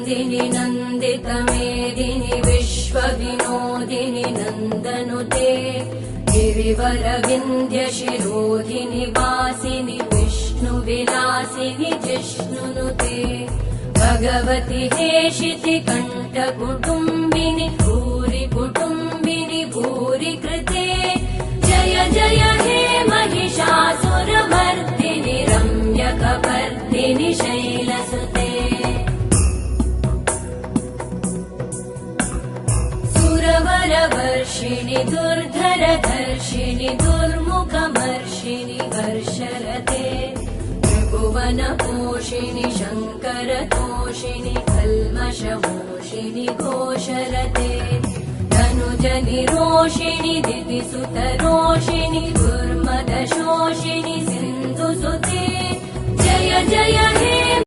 नन्दिनि नन्दितमेदिनि विश्वविनोदिनि नन्दनुते गिरिवरविन्ध्यशिरोधिनि वासिनि विष्णुविलासिनि जिष्णुनुते भगवति हेशिति कण्ठकुटुम्बिनि भूरि कुटुम्बिनि भूरि कृते जय जय हे महिषासुरमर्दिनि रम्यकपर्दिनि शैलसुते सुरवरवर्षिणि दुर्धरधर्षिणि दुर्मुखमर्षिणि वर्षरते त्रिभुवनपोषिणि शङ्करतोषिणि कल्मषमोषिणि घोषरते धनुजनिरोषिणि दितिसुतरोषिणि दुर्मदशोषिणि सिन्धुसुते जय जय हे